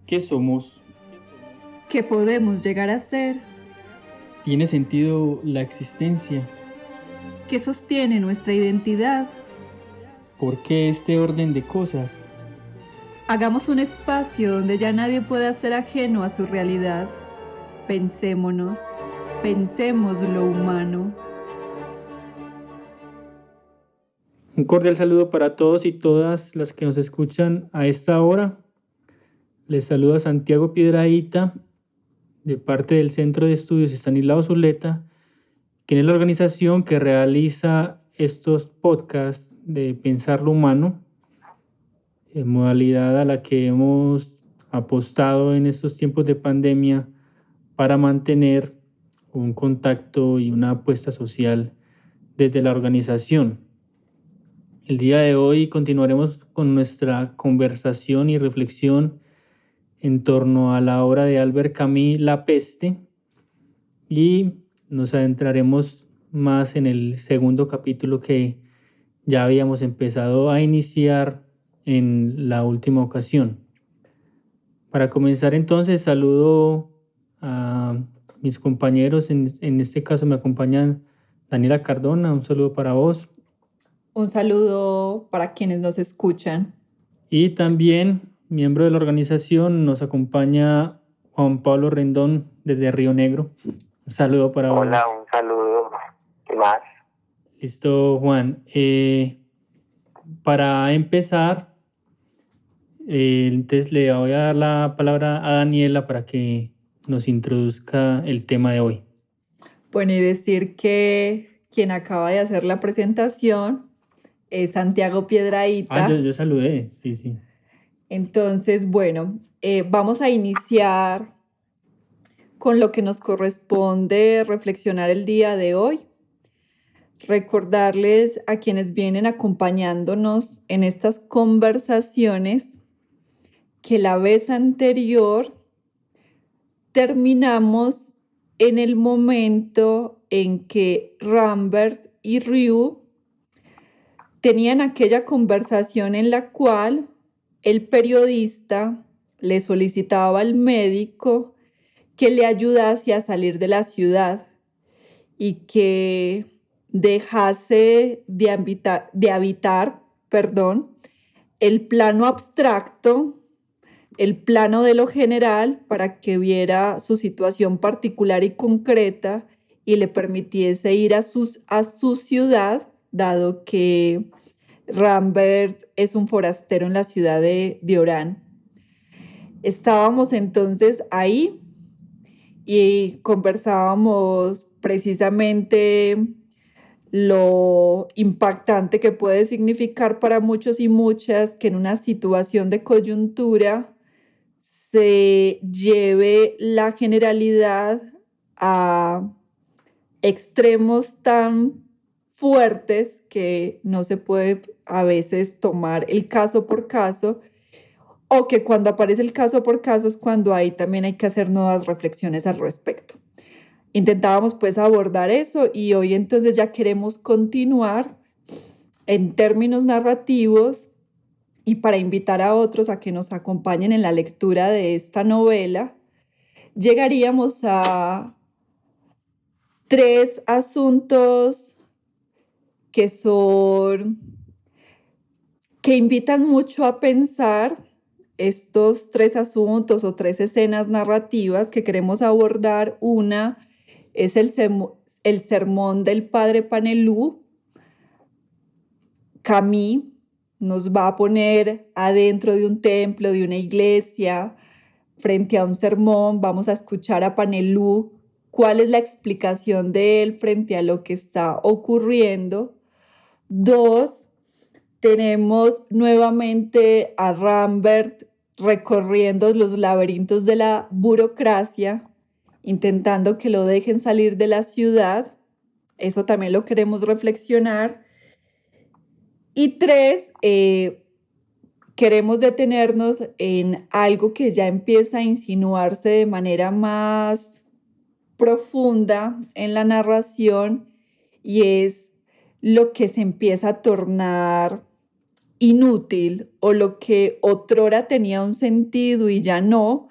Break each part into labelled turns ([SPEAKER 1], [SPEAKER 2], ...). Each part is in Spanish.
[SPEAKER 1] ¿Qué somos?
[SPEAKER 2] ¿Qué podemos llegar a ser?
[SPEAKER 1] ¿Tiene sentido la existencia?
[SPEAKER 2] ¿Qué sostiene nuestra identidad?
[SPEAKER 1] ¿Por qué este orden de cosas?
[SPEAKER 2] Hagamos un espacio donde ya nadie pueda ser ajeno a su realidad. Pensémonos, pensemos lo humano.
[SPEAKER 1] Un cordial saludo para todos y todas las que nos escuchan a esta hora. Les saluda Santiago Piedrahita, de parte del Centro de Estudios Estanislao Zuleta, que es la organización que realiza estos podcasts de Pensar lo Humano, en modalidad a la que hemos apostado en estos tiempos de pandemia para mantener un contacto y una apuesta social desde la organización. El día de hoy continuaremos con nuestra conversación y reflexión en torno a la obra de Albert Camus, La peste, y nos adentraremos más en el segundo capítulo que ya habíamos empezado a iniciar en la última ocasión. Para comenzar entonces, saludo a mis compañeros, en este caso me acompañan Daniela Cardona, un saludo para vos.
[SPEAKER 2] Un saludo para quienes nos escuchan.
[SPEAKER 1] Y también, miembro de la organización, nos acompaña Juan Pablo Rendón desde Río Negro. Un saludo para vos.
[SPEAKER 3] Hola, un saludo. ¿Qué más?
[SPEAKER 1] Listo, Juan. Para empezar, entonces le voy a dar la palabra a Daniela para que nos introduzca el tema de hoy.
[SPEAKER 2] Bueno, y decir que quien acaba de hacer la presentación es Santiago Piedrahita.
[SPEAKER 1] Yo saludé, sí.
[SPEAKER 2] Entonces, bueno, vamos a iniciar con lo que nos corresponde reflexionar el día de hoy. Recordarles a quienes vienen acompañándonos en estas conversaciones que la vez anterior terminamos en el momento en que Rambert y Ryu tenían aquella conversación en la cual el periodista le solicitaba al médico que le ayudase a salir de la ciudad y que dejase de habitar, el plano abstracto, el plano de lo general, para que viera su situación particular y concreta y le permitiese ir a su ciudad, dado que Rambert es un forastero en la ciudad de Orán. Estábamos entonces ahí y conversábamos precisamente lo impactante que puede significar para muchos y muchas que en una situación de coyuntura se lleve la generalidad a extremos tan fuertes que no se puede a veces tomar el caso por caso, o que cuando aparece el caso por caso es cuando ahí también hay que hacer nuevas reflexiones al respecto. Intentábamos pues abordar eso y hoy entonces ya queremos continuar en términos narrativos y para invitar a otros a que nos acompañen en la lectura de esta novela, llegaríamos a 3 asuntos que invitan mucho a pensar. Estos 3 asuntos o 3 escenas narrativas que queremos abordar. Una es el sermón del padre Panelú. Camus nos va a poner adentro de un templo, de una iglesia, frente a un sermón. Vamos a escuchar a Panelú cuál es la explicación de él frente a lo que está ocurriendo. 2, tenemos nuevamente a Rambert recorriendo los laberintos de la burocracia, intentando que lo dejen salir de la ciudad. Eso también lo queremos reflexionar. Y 3, queremos detenernos en algo que ya empieza a insinuarse de manera más profunda en la narración, y es lo que se empieza a tornar inútil o lo que otrora tenía un sentido y ya no.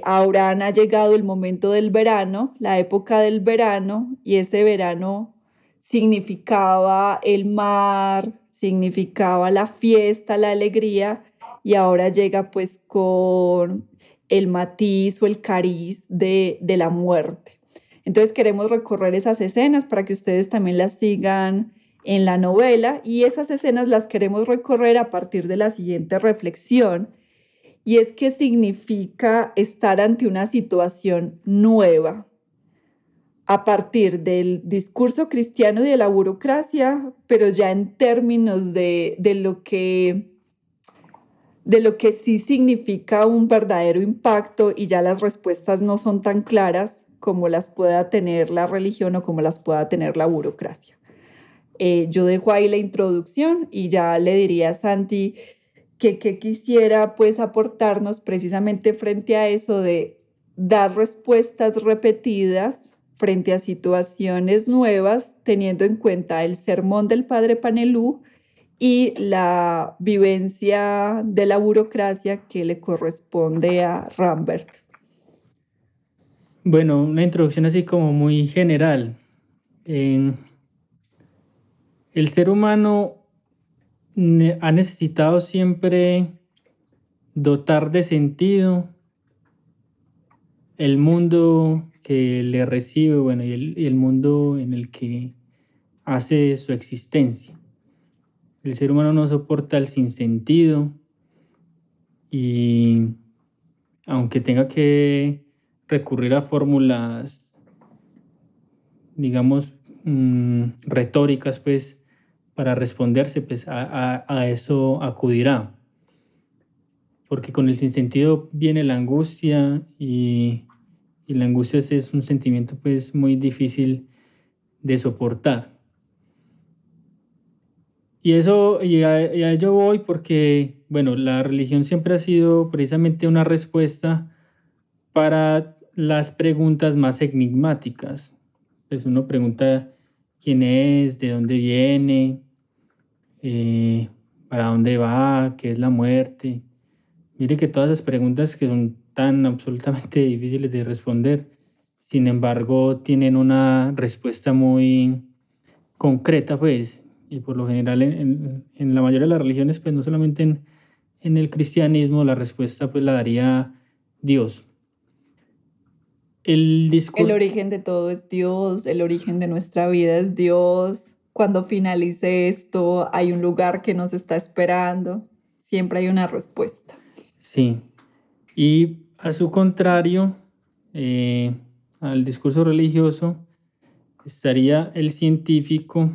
[SPEAKER 2] Ahora ha llegado el momento del verano, la época del verano, y ese verano significaba el mar, significaba la fiesta, la alegría, y ahora llega pues con el matiz o el cariz de la muerte. Entonces queremos recorrer esas escenas para que ustedes también las sigan en la novela, y esas escenas las queremos recorrer a partir de la siguiente reflexión, y es que significa estar ante una situación nueva a partir del discurso cristiano y de la burocracia, pero ya en términos de lo que sí significa un verdadero impacto, y ya las respuestas no son tan claras como las pueda tener la religión o como las pueda tener la burocracia. Yo dejo ahí la introducción y ya le diría a Santi que quisiera pues aportarnos precisamente frente a eso de dar respuestas repetidas frente a situaciones nuevas, teniendo en cuenta el sermón del padre Panelú y la vivencia de la burocracia que le corresponde a Rambert.
[SPEAKER 1] Bueno, una introducción así como muy general. El ser humano ha necesitado siempre dotar de sentido el mundo que le recibe, bueno, y el mundo en el que hace su existencia. El ser humano no soporta el sinsentido, y aunque tenga que recurrir a fórmulas, digamos, retóricas, pues, para responderse, pues a eso acudirá. Porque con el sinsentido viene la angustia, y la angustia es un sentimiento pues muy difícil de soportar. Y a ello voy porque, bueno, la religión siempre ha sido precisamente una respuesta para las preguntas más enigmáticas. Pues uno pregunta quién es, de dónde viene, para dónde va, qué es la muerte. Mire que todas esas preguntas que son tan absolutamente difíciles de responder, sin embargo, tienen una respuesta muy concreta, pues, y por lo general en la mayoría de las religiones, pues no solamente en el cristianismo, la respuesta pues la daría Dios.
[SPEAKER 2] El origen de todo es Dios, el origen de nuestra vida es Dios. Cuando finalice esto, hay un lugar que nos está esperando. Siempre hay una respuesta.
[SPEAKER 1] Sí. Y a su contrario, al discurso religioso, estaría el científico,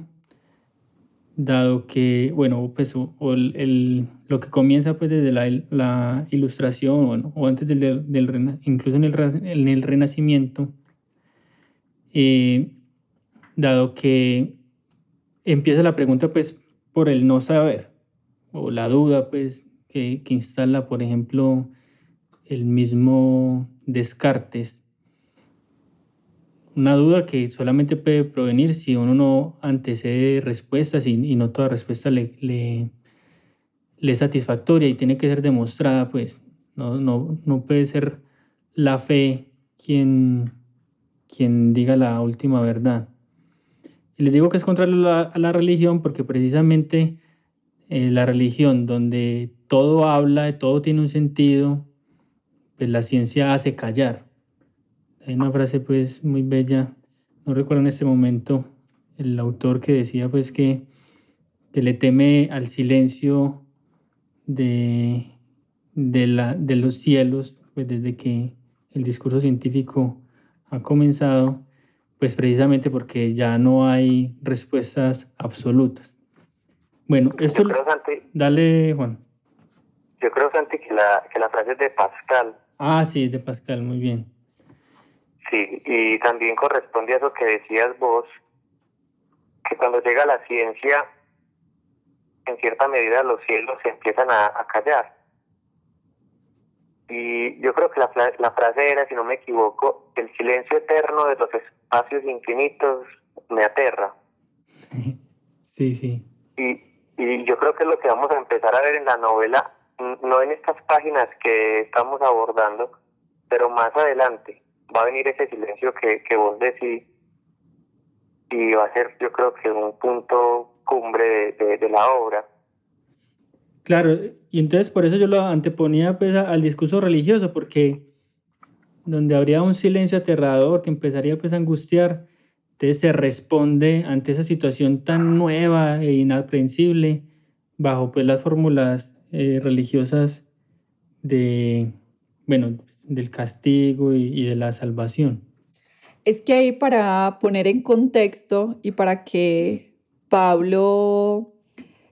[SPEAKER 1] dado que, bueno, pues lo que comienza pues desde la ilustración, bueno, o antes incluso en el Renacimiento, dado que empieza la pregunta pues por el no saber, o la duda pues que instala, por ejemplo, el mismo Descartes. Una duda que solamente puede provenir si uno no antecede respuestas, y no toda respuesta le es satisfactoria y tiene que ser demostrada, pues no puede ser la fe quien diga la última verdad. Y les digo que es contrario a la religión porque precisamente la religión, donde todo habla, todo tiene un sentido, pues la ciencia hace callar. Hay una frase pues muy bella, no recuerdo en este momento el autor, que decía pues que le teme al silencio de los cielos, pues desde que el discurso científico ha comenzado, pues precisamente porque ya no hay respuestas absolutas. Bueno, esto...
[SPEAKER 3] Yo creo, Santi,
[SPEAKER 1] dale, Juan.
[SPEAKER 3] Yo creo, Santi, que la frase es de Pascal.
[SPEAKER 1] Ah, sí, es de Pascal, muy bien.
[SPEAKER 3] Sí, y también corresponde a eso que decías vos, que cuando llega la ciencia, en cierta medida los cielos se empiezan a callar. Y yo creo que la frase era, si no me equivoco, el silencio eterno de los espacios infinitos me aterra.
[SPEAKER 1] Sí, sí.
[SPEAKER 3] Y yo creo que es lo que vamos a empezar a ver en la novela, no en estas páginas que estamos abordando, pero más adelante va a venir ese silencio que vos decís, y va a ser, yo creo que un punto cumbre de la obra.
[SPEAKER 1] Claro, y entonces por eso yo lo anteponía pues al discurso religioso, porque donde habría un silencio aterrador que empezaría pues a angustiar, entonces se responde ante esa situación tan nueva e inaprehensible bajo pues las fórmulas religiosas de, bueno, del castigo y de la salvación.
[SPEAKER 2] Es que ahí, para poner en contexto y para que Pablo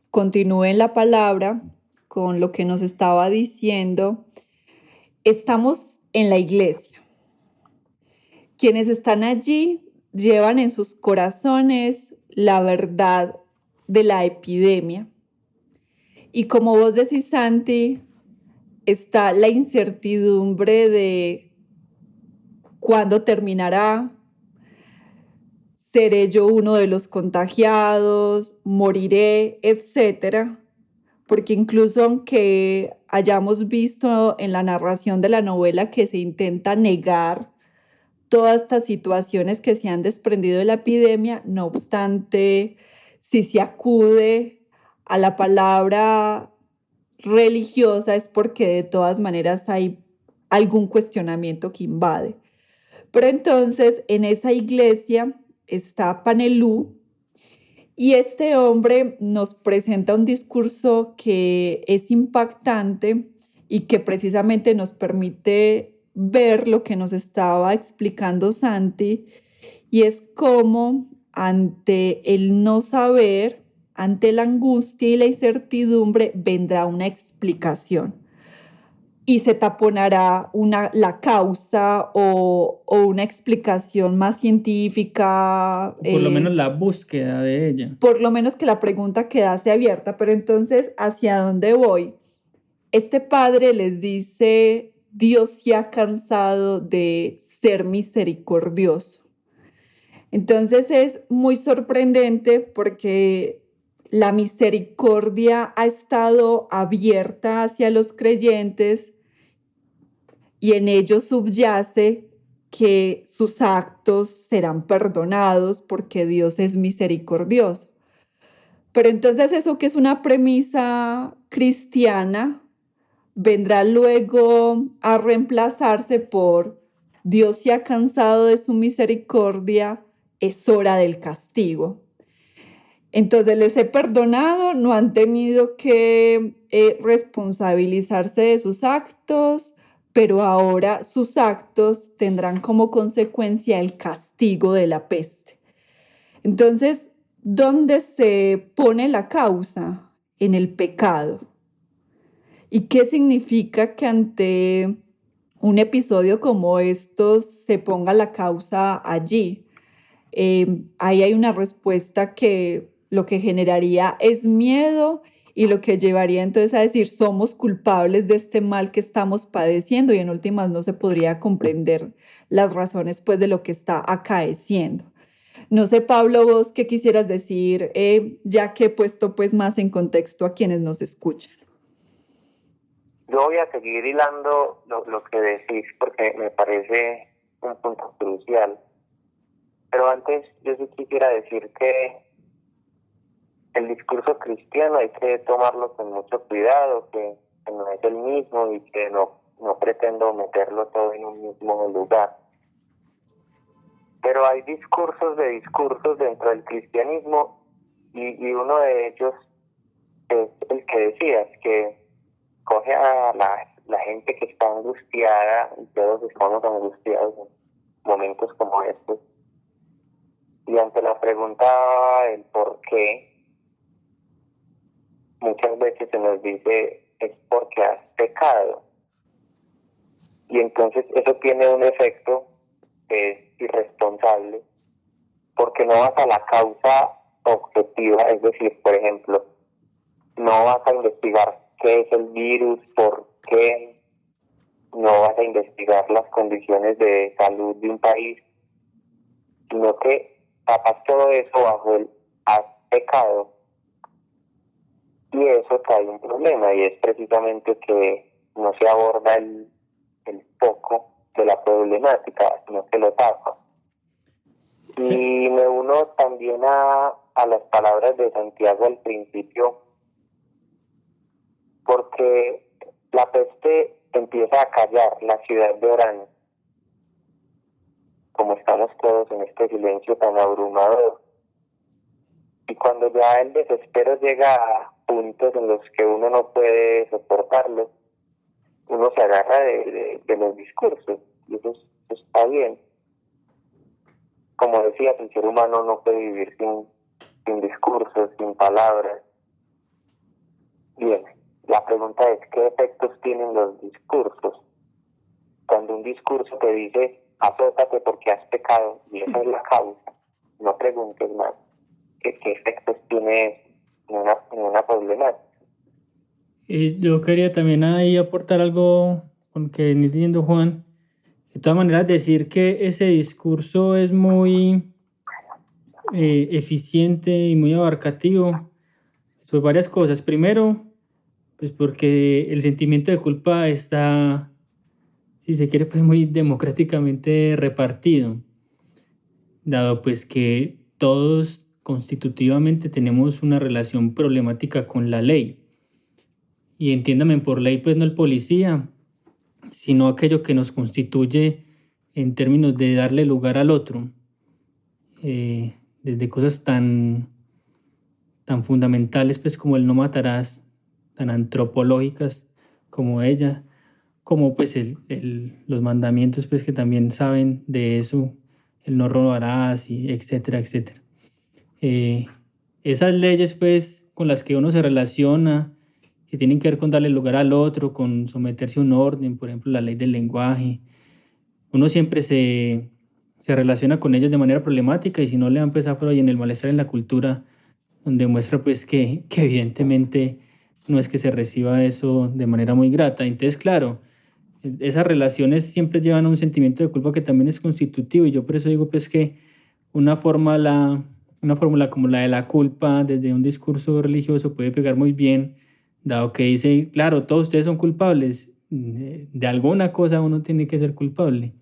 [SPEAKER 2] continúe en la palabra con lo que nos estaba diciendo, estamos en la iglesia. Quienes están allí llevan en sus corazones la verdad de la epidemia. Y como vos decís, Santi, está la incertidumbre de cuándo terminará, seré yo uno de los contagiados, moriré, etcétera. Porque incluso aunque hayamos visto en la narración de la novela que se intenta negar todas estas situaciones que se han desprendido de la epidemia, no obstante, si se acude a la palabra religiosa es porque de todas maneras hay algún cuestionamiento que invade. Pero entonces en esa iglesia está Panelú, y este hombre nos presenta un discurso que es impactante y que precisamente nos permite ver lo que nos estaba explicando Santi, y es cómo ante el no saber, ante la angustia y la incertidumbre, vendrá una explicación y se taponará la causa o una explicación más científica.
[SPEAKER 1] Por lo menos la búsqueda de ella.
[SPEAKER 2] Por lo menos que la pregunta quedase abierta. Pero entonces, ¿hacia dónde voy? Este padre les dice: Dios se ha cansado de ser misericordioso. Entonces es muy sorprendente porque la misericordia ha estado abierta hacia los creyentes y en ello subyace que sus actos serán perdonados porque Dios es misericordioso. Pero entonces eso, que es una premisa cristiana, vendrá luego a reemplazarse por: Dios se ha cansado de su misericordia, es hora del castigo. Entonces les he perdonado, no han tenido que responsabilizarse de sus actos, pero ahora sus actos tendrán como consecuencia el castigo de la peste. Entonces, ¿dónde se pone la causa? En el pecado. ¿Y qué significa que ante un episodio como estos se ponga la causa allí? Ahí hay una respuesta que lo que generaría es miedo, y lo que llevaría entonces a decir: somos culpables de este mal que estamos padeciendo, y en últimas no se podría comprender las razones pues de lo que está acaeciendo. No sé, Pablo, vos qué quisieras decir, ya que he puesto pues más en contexto a quienes nos escuchan.
[SPEAKER 3] Yo voy a seguir hilando lo que decís porque me parece un punto crucial. Pero antes yo sí quisiera decir que el discurso cristiano hay que tomarlo con mucho cuidado, que no es el mismo y que no pretendo meterlo todo en un mismo lugar. Pero hay discursos dentro del cristianismo, y uno de ellos es el que decías, que coge a la gente que está angustiada, y todos estamos angustiados en momentos como estos, y ante la pregunta del por qué, muchas veces se nos dice: es porque has pecado. Y entonces eso tiene un efecto que es irresponsable, porque no vas a la causa objetiva, es decir, por ejemplo, no vas a investigar qué es el virus, por qué, no vas a investigar las condiciones de salud de un país, sino que tapas todo eso bajo el has pecado. Y eso trae un problema, y es precisamente que no se aborda el foco de la problemática, sino que lo tapa. Y me uno también a las palabras de Santiago al principio, porque la peste empieza a callar la ciudad de Orán, como estamos todos en este silencio tan abrumador. Y cuando ya el desespero llega a puntos en los que uno no puede soportarlo, uno se agarra de los discursos, y eso está bien. Como decías, el ser humano no puede vivir sin discursos, sin palabras. Bien, la pregunta es, ¿qué efectos tienen los discursos? Cuando un discurso te dice, azótate porque has pecado, y esa es la causa, no preguntes más. ¿Qué efectos tiene en una problemática?
[SPEAKER 1] Yo quería también ahí aportar algo con lo que venía diciendo Juan. De todas maneras, decir que ese discurso es muy eficiente y muy abarcativo, pues varias cosas. Primero, pues porque el sentimiento de culpa está, si se quiere, pues muy democráticamente repartido, dado pues que todos constitutivamente tenemos una relación problemática con la ley. Y entiéndame por ley, pues no el policía, sino aquello que nos constituye en términos de darle lugar al otro, desde cosas tan fundamentales pues como el no matarás, tan antropológicas como ella, como pues los mandamientos pues que también saben de eso, el no robarás, y etcétera, etcétera. Esas leyes pues con las que uno se relaciona, que tienen que ver con darle lugar al otro, con someterse a un orden, por ejemplo la ley del lenguaje, uno siempre se relaciona con ellos de manera problemática, y si no le dan pues afro y en el malestar en la cultura, donde muestra pues que evidentemente no es que se reciba eso de manera muy grata. Entonces, claro, esas relaciones siempre llevan a un sentimiento de culpa que también es constitutivo, y yo por eso digo pues que una fórmula como la de la culpa desde un discurso religioso puede pegar muy bien, dado que dice, claro, todos ustedes son culpables, de alguna cosa uno tiene que ser culpable.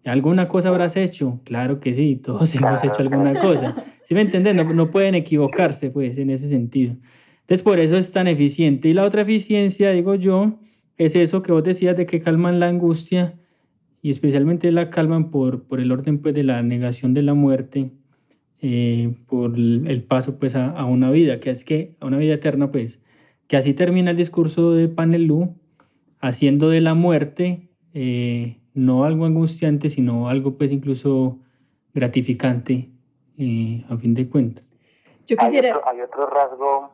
[SPEAKER 1] ¿Alguna cosa habrás hecho? Claro que sí, todos hemos hecho alguna cosa. ¿Sí me entienden? No pueden equivocarse, pues, en ese sentido. Entonces, por eso es tan eficiente. Y la otra eficiencia, digo yo, es eso que vos decías de que calman la angustia, y especialmente la calman por el orden, pues, de la negación de la muerte, por el paso, pues, a una vida, a una vida eterna, pues, que así termina el discurso de Panelú, haciendo de la muerte no algo angustiante, sino algo pues incluso gratificante, a fin de cuentas.
[SPEAKER 2] Yo quisiera...
[SPEAKER 3] Hay otro rasgo.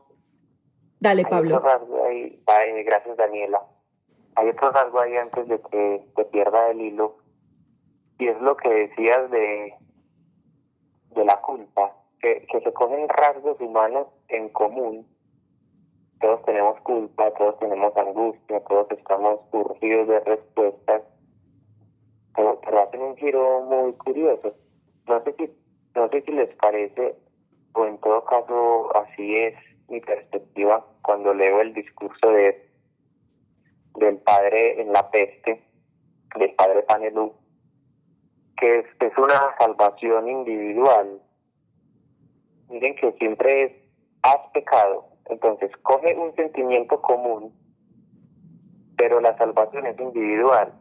[SPEAKER 2] Dale, Pablo.
[SPEAKER 3] Hay otro rasgo ahí, gracias Daniela. Hay otro rasgo ahí antes de que te pierda el hilo, y es lo que decías de la culpa, que se cogen rasgos humanos en común. Todos tenemos culpa, todos tenemos angustia, todos estamos urgidos de respuestas, pero hacen un giro muy curioso. No sé si les parece, o en todo caso así es mi perspectiva cuando leo el discurso del padre en la peste, del padre Panelú, que es una salvación individual. Miren que siempre es, has pecado. Entonces coge un sentimiento común, pero la salvación es individual.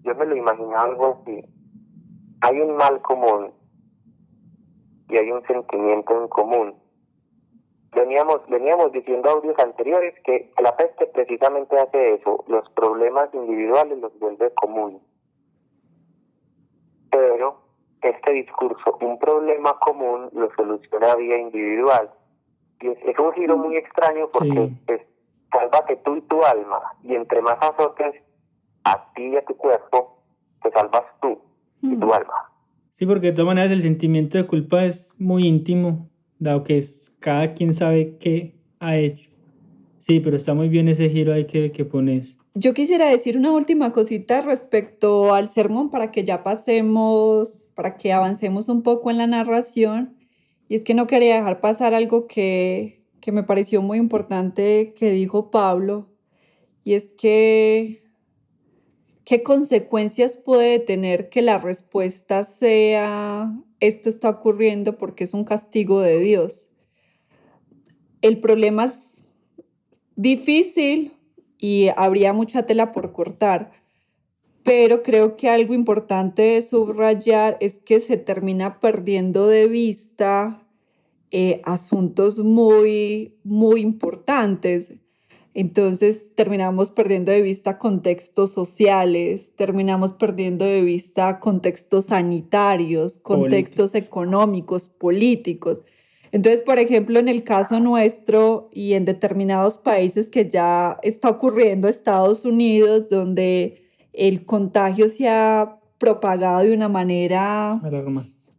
[SPEAKER 3] Yo me lo imaginaba algo así. Hay un mal común y hay un sentimiento en común. Veníamos diciendo audios anteriores que la peste precisamente hace eso, los problemas individuales los vuelve común. Pero este discurso, un problema común, lo soluciona vía individual. Y es un giro muy extraño porque sí. Sálvate tú y tu alma, y entre más azotes a ti y a tu cuerpo, te salvas tú y tu alma.
[SPEAKER 1] Sí, porque de todas maneras el sentimiento de culpa es muy íntimo, dado que cada quien sabe qué ha hecho. Sí, pero está muy bien ese giro ahí que pones.
[SPEAKER 2] Yo quisiera decir una última cosita respecto al sermón para que ya pasemos, para que avancemos un poco en la narración. Y es que no quería dejar pasar algo que que me pareció muy importante que dijo Pablo, y es que ¿qué consecuencias puede tener que la respuesta sea esto está ocurriendo porque es un castigo de Dios? El problema es difícil y habría mucha tela por cortar, pero creo que algo importante de subrayar es que se termina perdiendo de vista asuntos muy importantes. Entonces terminamos perdiendo de vista contextos sociales, terminamos perdiendo de vista contextos sanitarios, contextos económicos, políticos. Entonces, por ejemplo, en el caso nuestro y en determinados países que ya está ocurriendo, Estados Unidos, donde el contagio se ha propagado de una manera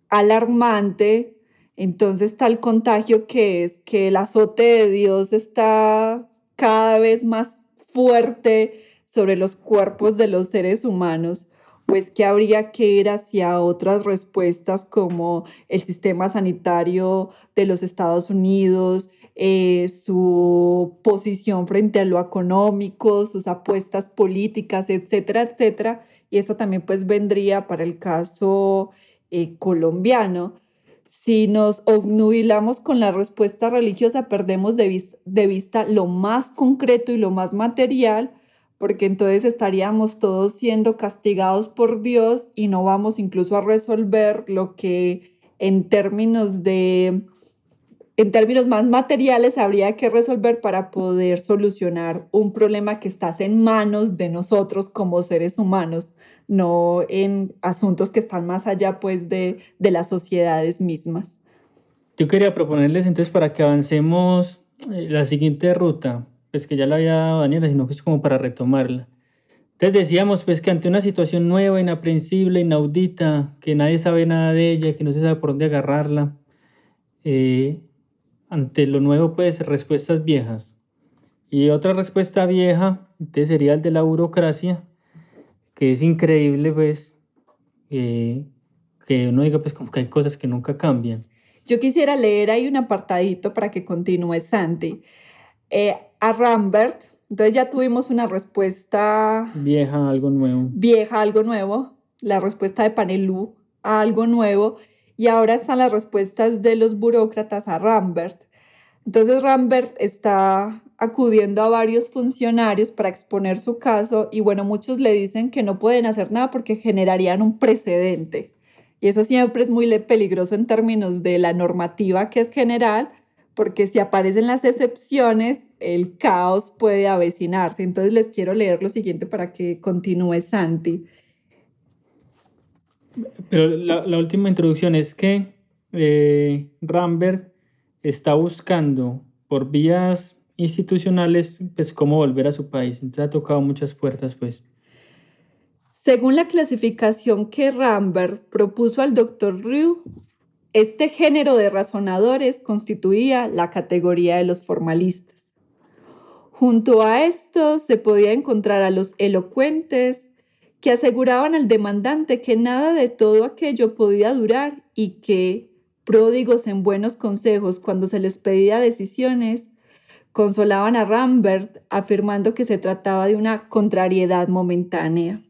[SPEAKER 2] alarmante, entonces está el contagio que es que el azote de Dios está cada vez más fuerte sobre los cuerpos de los seres humanos, pues que habría que ir hacia otras respuestas como el sistema sanitario de los Estados Unidos, su posición frente a lo económico, sus apuestas políticas, etcétera, etcétera. Y eso también pues vendría para el caso colombiano. Si nos obnubilamos con la respuesta religiosa, perdemos de vista lo más concreto y lo más material, porque entonces estaríamos todos siendo castigados por Dios y no vamos incluso a resolver lo que en términos más materiales habría que resolver para poder solucionar un problema que está en manos de nosotros como seres humanos, no en asuntos que están más allá pues de las sociedades mismas.
[SPEAKER 1] Yo quería proponerles entonces para que avancemos la siguiente ruta, pues que ya la había dado Daniela, sino que es como para retomarla. Entonces decíamos pues que ante una situación nueva, inaprensible, inaudita, que nadie sabe nada de ella, que no se sabe por dónde agarrarla, ante lo nuevo pues respuestas viejas. Y otra respuesta vieja entonces sería el de la burocracia, que es increíble pues que uno diga pues como que hay cosas que nunca cambian.
[SPEAKER 2] Yo quisiera leer ahí un apartadito para que continúe Santi. A Rambert, entonces ya tuvimos una respuesta
[SPEAKER 1] vieja, algo nuevo.
[SPEAKER 2] Vieja, algo nuevo. La respuesta de Panelú a algo nuevo. Y ahora están las respuestas de los burócratas a Rambert. Entonces Rambert está acudiendo a varios funcionarios para exponer su caso y bueno, muchos le dicen que no pueden hacer nada porque generarían un precedente. Y eso siempre es muy peligroso en términos de la normativa que es general, porque si aparecen las excepciones, el caos puede avecinarse. Entonces les quiero leer lo siguiente para que continúe Santi.
[SPEAKER 1] Pero la última introducción es que Rambert está buscando por vías institucionales pues cómo volver a su país. Entonces ha tocado muchas puertas pues.
[SPEAKER 2] Según la clasificación que Rambert propuso al Dr. Rieu, este género de razonadores constituía la categoría de los formalistas. Junto a esto se podía encontrar a los elocuentes que aseguraban al demandante que nada de todo aquello podía durar y que, pródigos en buenos consejos cuando se les pedía decisiones, consolaban a Rambert afirmando que se trataba de una contrariedad momentánea.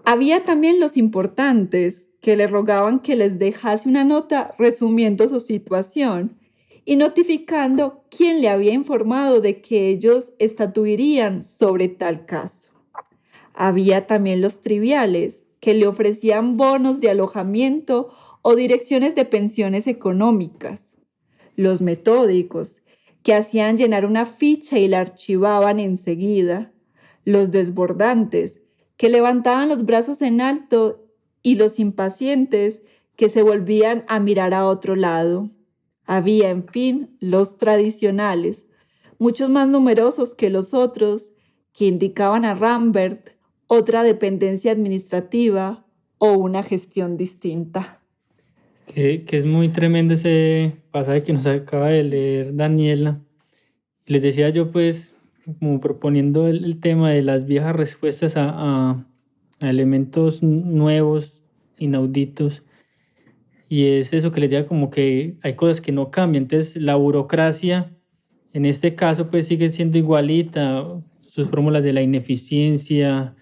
[SPEAKER 2] Había también los importantes que le rogaban que les dejase una nota resumiendo su situación y notificando quién le había informado de que ellos estatuirían sobre tal caso. Había también los triviales que le ofrecían bonos de alojamiento o direcciones de pensiones económicas. Los metódicos que hacían llenar una ficha y la archivaban enseguida. Los desbordantes que levantaban los brazos en alto y los impacientes que se volvían a mirar a otro lado. Había, en fin, los tradicionales, muchos más numerosos que los otros, que indicaban a Rambert otra dependencia administrativa o una gestión distinta.
[SPEAKER 1] Que es muy tremendo ese pasaje que nos acaba de leer Daniela. Les decía yo pues como proponiendo el tema de las viejas respuestas a elementos nuevos, inauditos, y es eso que les diga como que hay cosas que no cambian. Entonces la burocracia en este caso pues sigue siendo igualita, sus fórmulas de la ineficiencia,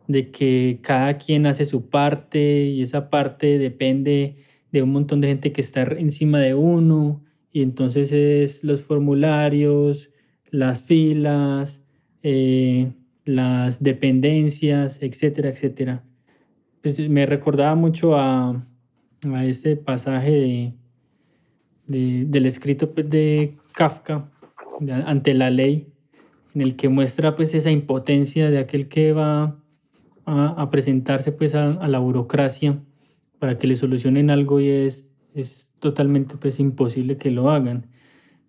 [SPEAKER 1] de que cada quien hace su parte y esa parte depende de un montón de gente que está encima de uno y entonces es los formularios, las filas, las dependencias, etcétera, etcétera. Pues me recordaba mucho a ese pasaje del escrito pues, de Kafka ante la ley, en el que muestra pues esa impotencia de aquel que va a presentarse pues a la burocracia para que le solucionen algo y es totalmente pues imposible que lo hagan.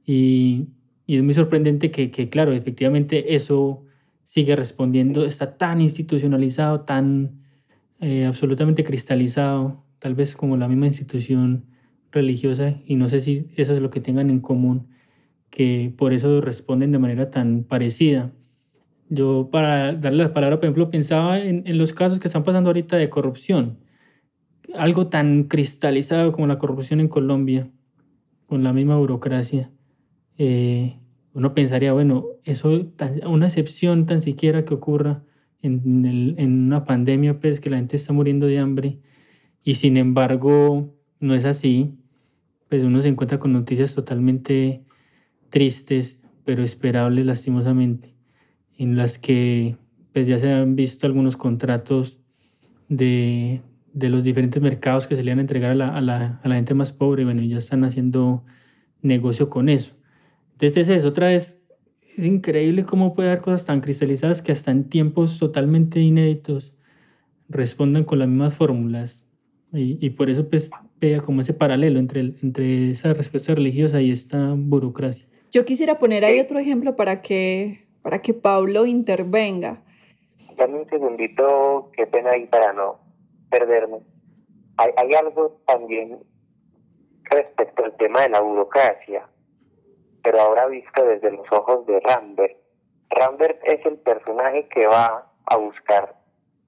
[SPEAKER 1] Y, y es muy sorprendente que, claro, efectivamente eso sigue respondiendo, está tan institucionalizado, tan absolutamente cristalizado, tal vez como la misma institución religiosa, y no sé si eso es lo que tengan en común, que por eso responden de manera tan parecida. Yo para darle la palabra, por ejemplo, pensaba en los casos que están pasando ahorita de corrupción, algo tan cristalizado como la corrupción en Colombia, con la misma burocracia. Uno pensaría, bueno, eso, una excepción tan siquiera que ocurra en una pandemia, pues que la gente está muriendo de hambre, y sin embargo no es así, pues uno se encuentra con noticias totalmente tristes, pero esperables lastimosamente, en las que pues ya se han visto algunos contratos de los diferentes mercados que se le van a entregar a la gente más pobre, bueno, y ya están haciendo negocio con eso. Entonces es otra vez, es increíble cómo puede haber cosas tan cristalizadas que hasta en tiempos totalmente inéditos respondan con las mismas fórmulas. Y por eso pues vea como ese paralelo entre esa respuesta religiosa y esta burocracia.
[SPEAKER 2] Yo quisiera poner ahí otro ejemplo para que Pablo intervenga.
[SPEAKER 3] Dame un segundito, qué pena ahí para no perderme. Hay algo también respecto al tema de la burocracia, pero ahora visto desde los ojos de Rambert. Rambert es el personaje que va a buscar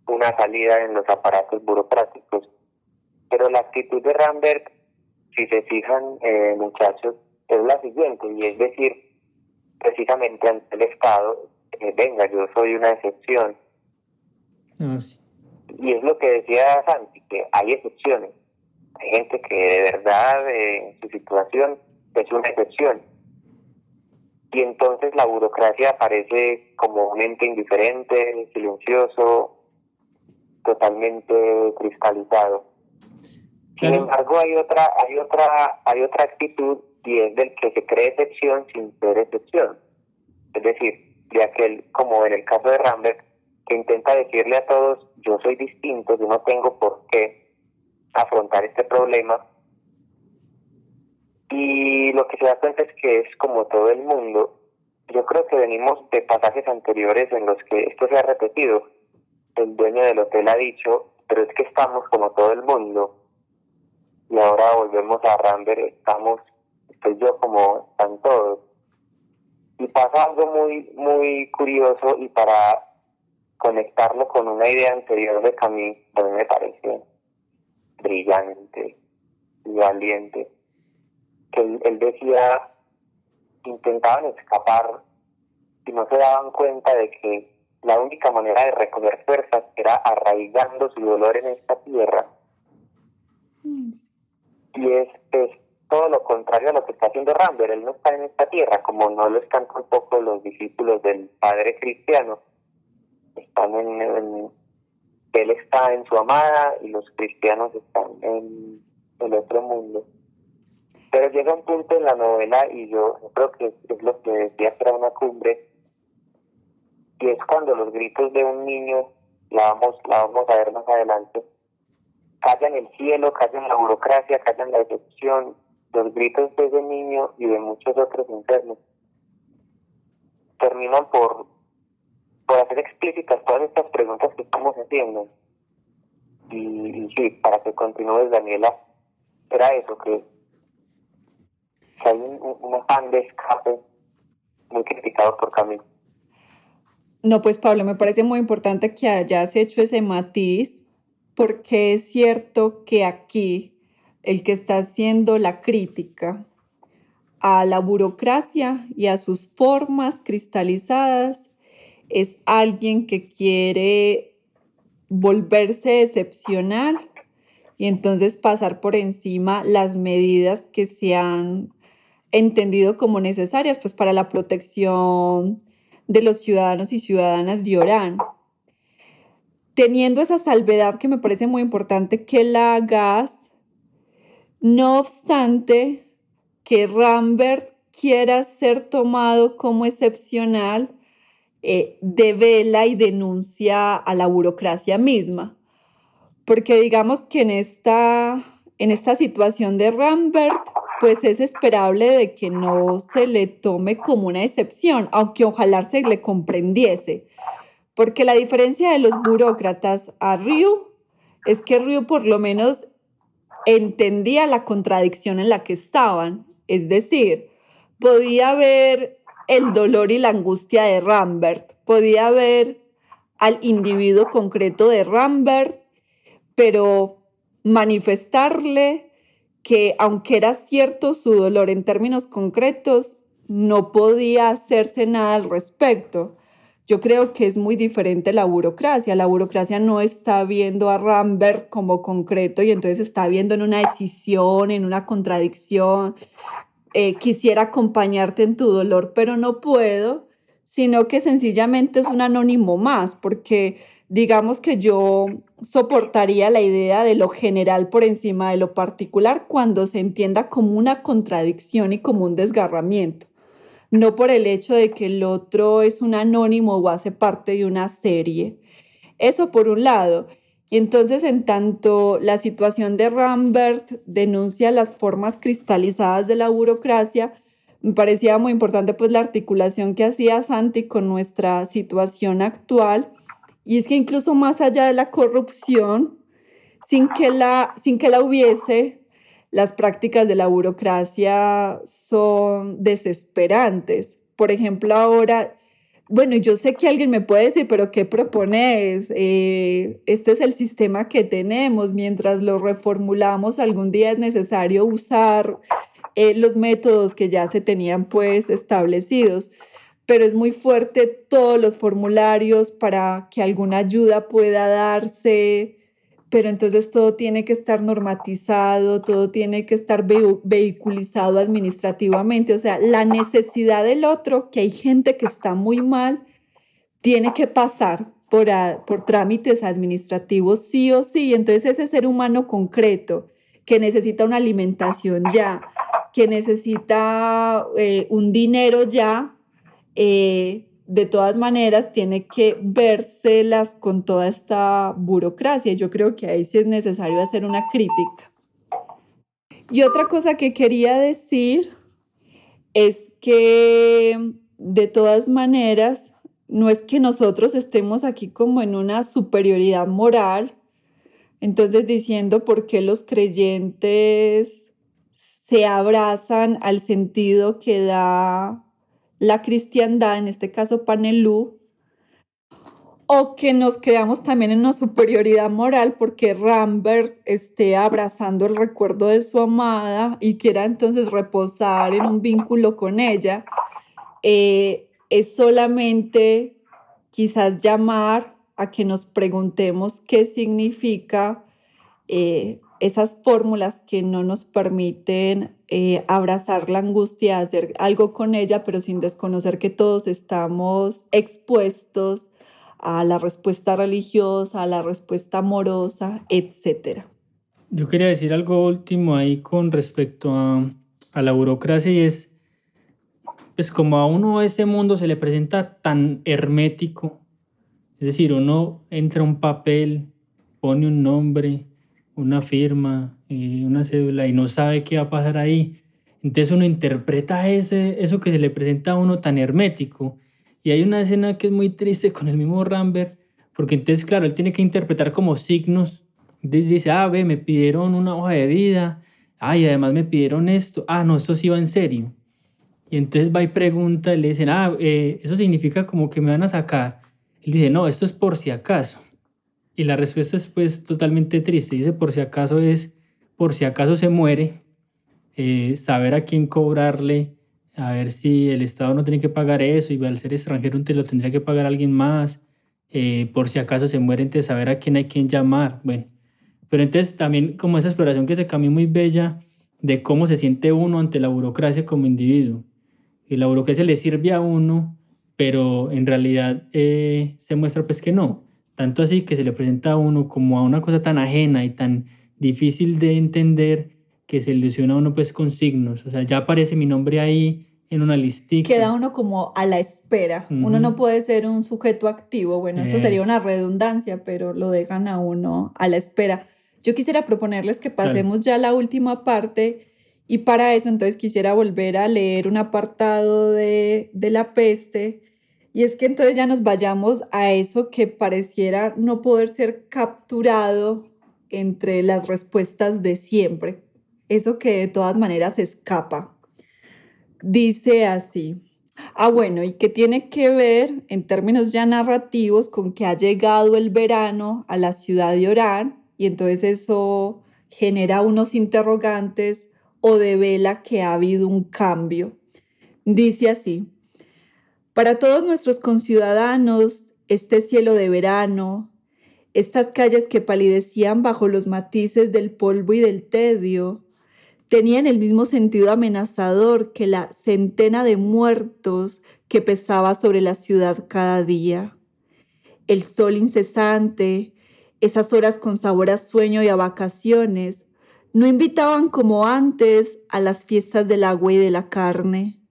[SPEAKER 3] una salida en los aparatos burocráticos, pero la actitud de Rambert, si se fijan, muchachos, es la siguiente, y es decir, precisamente ante el Estado, venga, yo soy una excepción.
[SPEAKER 1] Sí.
[SPEAKER 3] Y es lo que decía Santi, que hay excepciones. Hay gente que de verdad su situación es una excepción. Y entonces la burocracia aparece como un ente indiferente, silencioso, totalmente cristalizado. Sin embargo, hay otra actitud, y es del que se cree excepción sin ser excepción. Es decir, de aquel, como en el caso de Rambert, que intenta decirle a todos, yo soy distinto, yo no tengo por qué afrontar este problema. Y lo que se da cuenta es que es como todo el mundo. Yo creo que venimos de pasajes anteriores en los que esto se ha repetido. El dueño del hotel ha dicho, pero es que estamos como todo el mundo. Y ahora volvemos a Rambert, estoy yo como están todos. Y pasa algo muy, muy curioso, y para conectarlo con una idea anterior de Camus, a mí me parece brillante y valiente, que él decía, intentaban escapar y no se daban cuenta de que la única manera de recoger fuerzas era arraigando su dolor en esta tierra. Y es todo lo contrario a lo que está haciendo Rambert. Él no está en esta tierra, como no lo están tampoco los discípulos del padre cristiano. Están él está en su amada y los cristianos están en el otro mundo. Pero llega un punto en la novela, y yo creo que es lo que decía que era una cumbre, y es cuando los gritos de un niño, la vamos a ver más adelante, callan el cielo, callan la burocracia, callan la excepción, los gritos de ese niño y de muchos otros enfermos terminan por hacer explícitas todas estas preguntas que estamos haciendo. Y sí, para que continúes, Daniela, era eso, que hay un afán de escape muy criticado por Camus.
[SPEAKER 2] No, pues Pablo, me parece muy importante que hayas hecho ese matiz, porque es cierto que aquí el que está haciendo la crítica a la burocracia y a sus formas cristalizadas es alguien que quiere volverse excepcional y entonces pasar por encima las medidas que se han entendido como necesarias pues, para la protección de los ciudadanos y ciudadanas de Orán. Teniendo esa salvedad que me parece muy importante que la hagas, no obstante que Rambert quiera ser tomado como excepcional, devela y denuncia a la burocracia misma. Porque digamos que en esta situación de Rambert, pues es esperable de que no se le tome como una excepción, aunque ojalá se le comprendiese. Porque la diferencia de los burócratas a Ryu es que Ryu por lo menos entendía la contradicción en la que estaban. Es decir, podía ver el dolor y la angustia de Rambert, podía ver al individuo concreto de Rambert, pero manifestarle que aunque era cierto su dolor en términos concretos, no podía hacerse nada al respecto. Yo creo que es muy diferente la burocracia. La burocracia no está viendo a Rambert como concreto y entonces está viendo en una decisión, en una contradicción. Quisiera acompañarte en tu dolor, pero no puedo, sino que sencillamente es un anónimo más, porque digamos que yo soportaría la idea de lo general por encima de lo particular cuando se entienda como una contradicción y como un desgarramiento, no por el hecho de que el otro es un anónimo o hace parte de una serie. Eso por un lado. Y entonces, en tanto la situación de Rambert denuncia las formas cristalizadas de la burocracia, me parecía muy importante pues la articulación que hacía Santi con nuestra situación actual. Y es que incluso más allá de la corrupción, sin que la hubiese, las prácticas de la burocracia son desesperantes. Por ejemplo, ahora, bueno, yo sé que alguien me puede decir, pero ¿qué propones? Este es el sistema que tenemos. Mientras lo reformulamos, algún día es necesario usar los métodos que ya se tenían pues establecidos. Pero es muy fuerte todos los formularios para que alguna ayuda pueda darse, pero entonces todo tiene que estar normatizado, todo tiene que estar vehiculizado administrativamente, o sea, la necesidad del otro, que hay gente que está muy mal, tiene que pasar por trámites administrativos sí o sí, entonces ese ser humano concreto que necesita una alimentación ya, que necesita un dinero ya, de todas maneras tiene que vérselas con toda esta burocracia. Yo creo que ahí sí es necesario hacer una crítica. Y otra cosa que quería decir es que de todas maneras no es que nosotros estemos aquí como en una superioridad moral, entonces diciendo por qué los creyentes se abrazan al sentido que da la cristiandad, en este caso Panelú, o que nos creamos también en una superioridad moral porque Rambert esté abrazando el recuerdo de su amada y quiera entonces reposar en un vínculo con ella, es solamente quizás llamar a que nos preguntemos qué significa esas fórmulas que no nos permiten abrazar la angustia, hacer algo con ella, pero sin desconocer que todos estamos expuestos a la respuesta religiosa, a la respuesta amorosa, etc.
[SPEAKER 1] Yo quería decir algo último ahí con respecto a la burocracia y es, pues como a uno ese mundo se le presenta tan hermético, es decir, uno entra a un papel, pone un nombre, una firma, una cédula y no sabe qué va a pasar ahí. Entonces uno interpreta eso que se le presenta a uno tan hermético. Y hay una escena que es muy triste con el mismo Rambert, porque entonces, claro, él tiene que interpretar como signos. Entonces dice, ve, me pidieron una hoja de vida, y además me pidieron esto, no, esto sí va en serio. Y entonces va y pregunta, y le dicen, eso significa como que me van a sacar. Él dice, no, esto es por si acaso. Y la respuesta es pues totalmente triste. Dice, por si acaso es por si acaso se muere, saber a quién cobrarle, a ver si el Estado no tiene que pagar eso y al ser extranjero entonces lo tendría que pagar alguien más, por si acaso se muere, entonces saber a quién hay que llamar. Bueno, pero entonces también como esa exploración que se cambió muy bella de cómo se siente uno ante la burocracia como individuo. Y la burocracia le sirve a uno, pero en realidad se muestra pues que no. Tanto así que se le presenta a uno como a una cosa tan ajena y tan difícil de entender que se ilusiona a uno pues con signos. O sea, ya aparece mi nombre ahí en una listica.
[SPEAKER 2] Queda uno como a la espera. Uno no puede ser un sujeto activo. Bueno, eso sería una redundancia, pero lo dejan a uno a la espera. Yo quisiera proponerles que pasemos ya a la última parte y para eso entonces quisiera volver a leer un apartado de La peste y es que entonces ya nos vayamos a eso que pareciera no poder ser capturado entre las respuestas de siempre. Eso que de todas maneras escapa. Dice así. Bueno, y que tiene que ver en términos ya narrativos con que ha llegado el verano a la ciudad de Orán y entonces eso genera unos interrogantes o devela que ha habido un cambio. Dice así, para todos nuestros conciudadanos, este cielo de verano, estas calles que palidecían bajo los matices del polvo y del tedio, tenían el mismo sentido amenazador que la centena de muertos que pesaba sobre la ciudad cada día. El sol incesante, esas horas con sabor a sueño y a vacaciones, no invitaban como antes a las fiestas del agua y de la carne.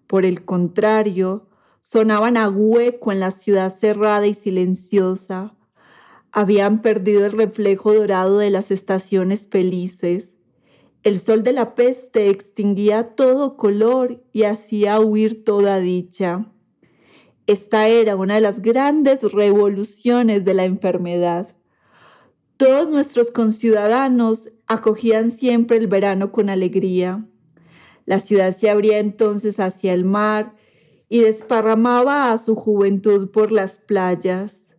[SPEAKER 2] Por el contrario, sonaban a hueco en la ciudad cerrada y silenciosa. Habían perdido el reflejo dorado de las estaciones felices. El sol de la peste extinguía todo color y hacía huir toda dicha. Esta era una de las grandes revoluciones de la enfermedad. Todos nuestros conciudadanos acogían siempre el verano con alegría. La ciudad se abría entonces hacia el mar y desparramaba a su juventud por las playas.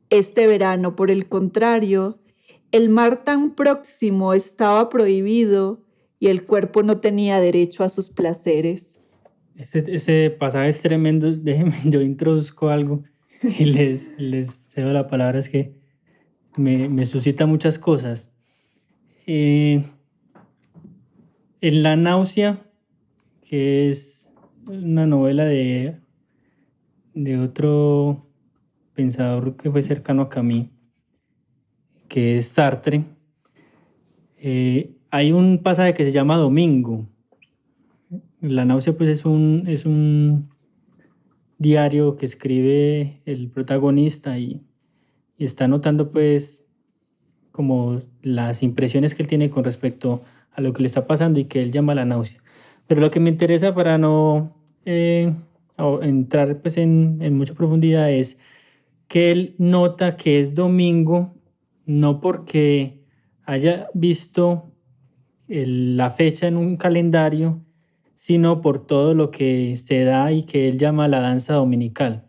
[SPEAKER 2] Este verano, por el contrario, el mar tan próximo estaba prohibido y el cuerpo no tenía derecho a sus placeres.
[SPEAKER 1] Ese pasaje es tremendo. Déjenme, yo introduzco algo y les cedo la palabra. Es que me suscita muchas cosas. En La náusea, que es una novela de otro pensador que fue cercano a Camus, que es Sartre, hay un pasaje que se llama Domingo. La náusea pues es un diario que escribe el protagonista y está anotando pues como las impresiones que él tiene con respecto a lo que le está pasando y que él llama la náusea. Pero lo que me interesa para no entrar pues en mucha profundidad es que él nota que es domingo no porque haya visto la fecha en un calendario, sino por todo lo que se da y que él llama la danza dominical.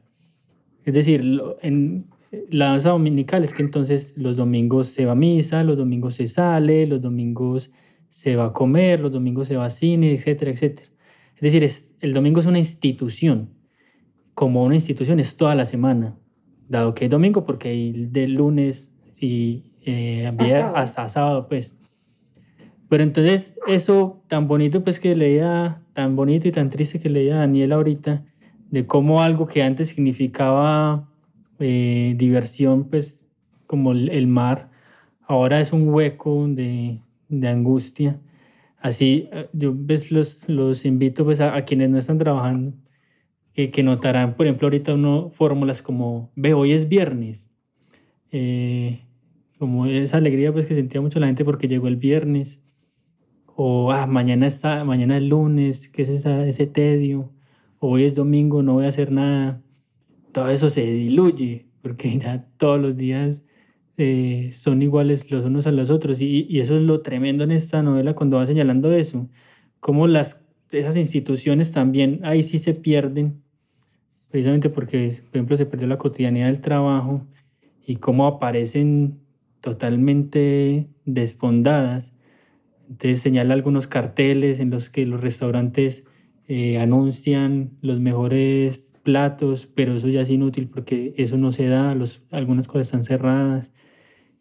[SPEAKER 1] Es decir, en la danza dominical es que entonces los domingos se va a misa, los domingos se sale, los domingos se va a comer, los domingos se va a cine, etcétera, etcétera. Es decir, el domingo es una institución, como una institución es toda la semana, dado que es domingo porque hay de lunes y hasta sábado, pues. Pero entonces eso tan bonito pues que leía, tan bonito y tan triste que leía Daniel ahorita, de cómo algo que antes significaba diversión, pues como el mar, ahora es un hueco de angustia. Así, yo pues, los invito pues a quienes no están trabajando, que notarán, por ejemplo, ahorita fórmulas como, ve, hoy es viernes, como esa alegría pues que sentía mucho la gente porque llegó el viernes, o mañana es lunes, ¿qué es ese tedio? Hoy es domingo, no voy a hacer nada. Todo eso se diluye porque ya todos los días son iguales los unos a los otros y eso es lo tremendo en esta novela cuando va señalando eso, cómo esas instituciones también ahí sí se pierden, precisamente porque, por ejemplo, se perdió la cotidianidad del trabajo y cómo aparecen totalmente desfondadas Entonces señala algunos carteles en los que los restaurantes anuncian los mejores platos, pero eso ya es inútil porque eso no se da, algunas cosas están cerradas.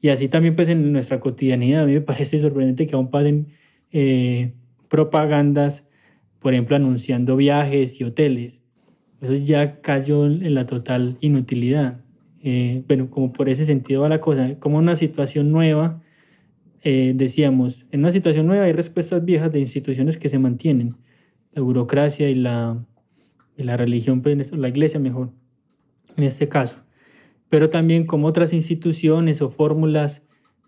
[SPEAKER 1] Y así también pues en nuestra cotidianidad a mí me parece sorprendente que aún pasen propagandas, por ejemplo, anunciando viajes y hoteles. Eso ya cayó en la total inutilidad. Bueno, como por ese sentido va la cosa, como una situación nueva, decíamos, en una situación nueva hay respuestas viejas de instituciones que se mantienen, la burocracia y la religión, pues, la iglesia mejor, en este caso. Pero también como otras instituciones o fórmulas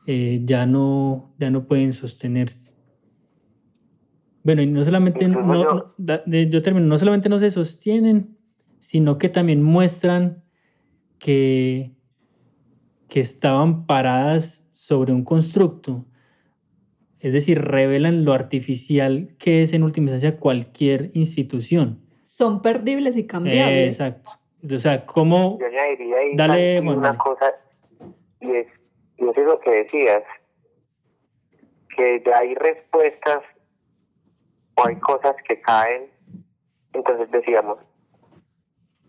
[SPEAKER 1] ya no pueden sostenerse. Bueno, y no solamente, yo termino, no solamente no se sostienen, sino que también muestran que, que estaban paradas sobre un constructo. Es decir, revelan lo artificial que es en última instancia cualquier institución.
[SPEAKER 2] Son perdibles y cambiables.
[SPEAKER 1] Exacto. O sea, ¿cómo?
[SPEAKER 3] Yo añadiría ahí
[SPEAKER 1] Dale,
[SPEAKER 3] una cosa, y es lo que decías, que ya hay respuestas o hay cosas que caen. Entonces decíamos,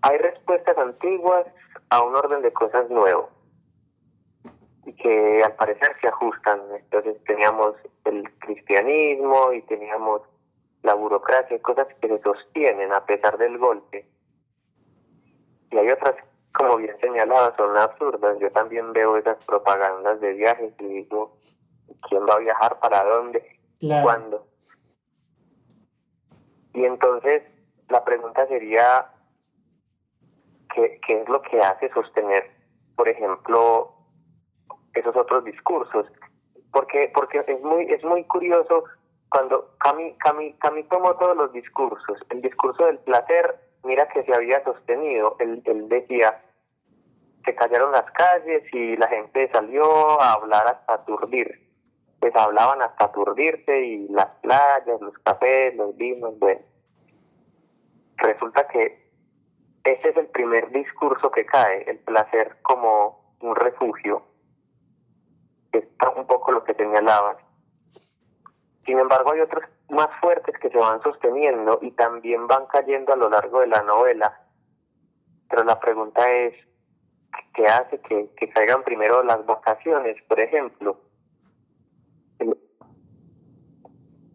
[SPEAKER 3] hay respuestas antiguas a un orden de cosas nuevo y que al parecer se ajustan. Entonces teníamos el cristianismo y teníamos la burocracia, cosas que se sostienen a pesar del golpe. Y hay otras, como bien señaladas, son absurdas. Yo también veo esas propagandas de viajes y digo, ¿quién va a viajar? ¿Para dónde?
[SPEAKER 1] Claro.
[SPEAKER 3] ¿Cuándo? Y entonces la pregunta sería, ¿qué es lo que hace sostener, por ejemplo, esos otros discursos? Porque es muy curioso cuando Camus tomó todos los discursos. El discurso del placer, mira que se había sostenido. Él decía, se callaron las calles y la gente salió a hablar hasta aturdir. Pues hablaban hasta aturdirse y las playas, los cafés, los vinos, bueno. Resulta que ese es el primer discurso que cae, el placer como un refugio. Está un poco lo que señalabas. Sin embargo, hay otros más fuertes que se van sosteniendo y también van cayendo a lo largo de la novela. Pero la pregunta es, ¿qué hace que caigan primero las vacaciones, por ejemplo?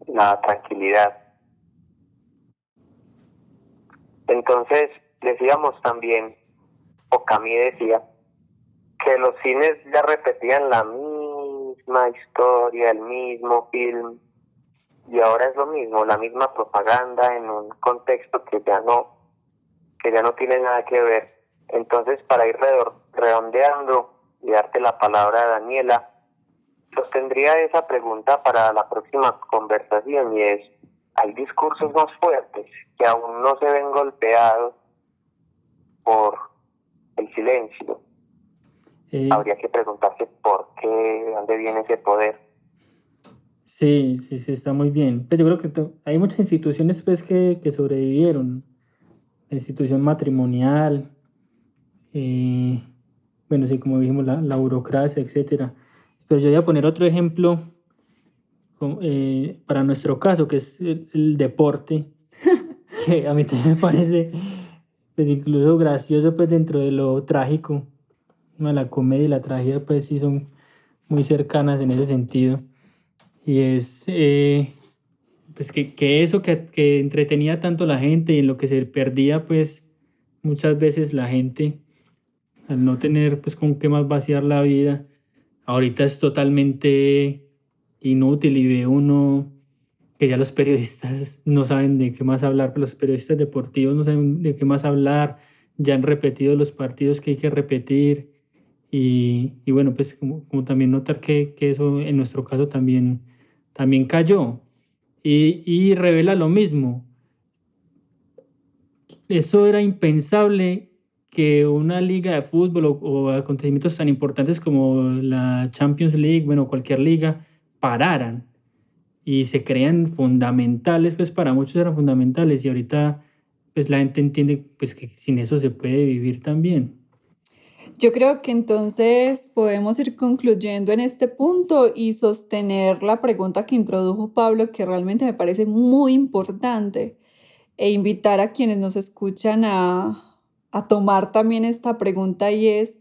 [SPEAKER 3] La tranquilidad. Entonces, decíamos también, o Camus decía, que los cines ya repetían la misma historia, el mismo film, y ahora es lo mismo, la misma propaganda en un contexto que ya no tiene nada que ver. Entonces, para ir redondeando y darte la palabra a Daniela, sostendría esa pregunta para la próxima conversación, y es, hay discursos más fuertes que aún no se ven golpeados por el silencio. Habría que preguntarse por qué, de dónde viene ese poder.
[SPEAKER 1] Sí, está muy bien. Pues yo creo que hay muchas instituciones pues, que sobrevivieron. La institución matrimonial, bueno, sí, como dijimos, la burocracia, etcétera. Pero yo voy a poner otro ejemplo para nuestro caso, que es el deporte, que a mí también me parece pues, incluso gracioso pues, dentro de lo trágico. La comedia y la tragedia pues sí son muy cercanas en ese sentido. Y es pues que eso que entretenía tanto a la gente y en lo que se perdía pues muchas veces la gente al no tener pues con qué más vaciar la vida, ahorita es totalmente inútil y ve uno que ya los periodistas no saben de qué más hablar, pero los periodistas deportivos no saben de qué más hablar, ya han repetido los partidos que hay que repetir y bueno, pues como también notar que eso en nuestro caso también cayó y revela lo mismo. Eso era impensable que una liga de fútbol o acontecimientos tan importantes como la Champions League, bueno, cualquier liga, pararan y se crean fundamentales, pues para muchos eran fundamentales y ahorita pues la gente entiende pues que sin eso se puede vivir también.
[SPEAKER 2] Yo creo que entonces podemos ir concluyendo en este punto y sostener la pregunta que introdujo Pablo, que realmente me parece muy importante, e invitar a quienes nos escuchan a tomar también esta pregunta y es,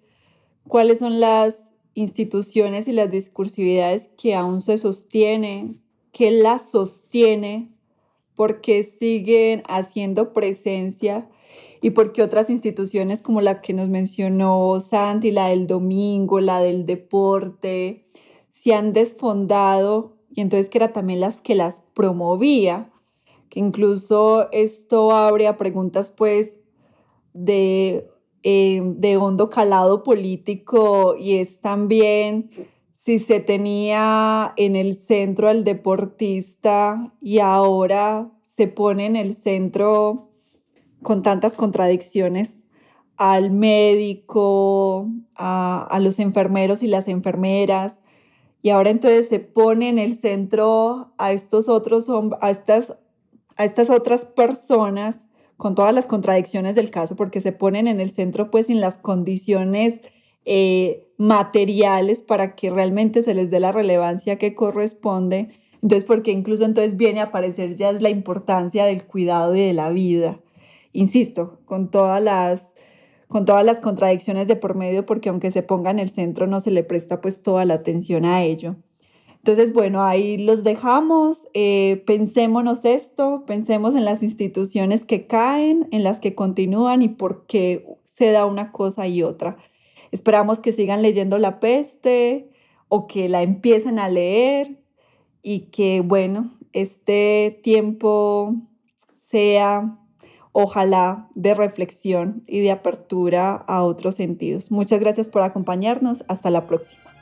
[SPEAKER 2] ¿cuáles son las instituciones y las discursividades que aún se sostienen? ¿Qué las sostiene? ¿Por qué siguen haciendo presencia? Y por qué otras instituciones como la que nos mencionó Santi, la del domingo, la del deporte, se han desfondado y entonces que era también las que las promovía, que incluso esto abre a preguntas pues de hondo calado político y es también si se tenía en el centro al deportista y ahora se pone en el centro con tantas contradicciones al médico, a los enfermeros y las enfermeras, y ahora entonces se pone en el centro a estos otros a estas otras personas con todas las contradicciones del caso, porque se ponen en el centro pues sin las condiciones materiales para que realmente se les dé la relevancia que corresponde. Entonces, porque incluso entonces viene a aparecer ya es la importancia del cuidado y de la vida. Insisto, con todas las contradicciones de por medio, porque aunque se ponga en el centro no se le presta pues toda la atención a ello. Entonces, bueno, ahí los dejamos, pensémonos esto, pensemos en las instituciones que caen, en las que continúan y por qué se da una cosa y otra. Esperamos que sigan leyendo La Peste o que la empiecen a leer y que, bueno, este tiempo sea, ojalá, de reflexión y de apertura a otros sentidos. Muchas gracias por acompañarnos. Hasta la próxima.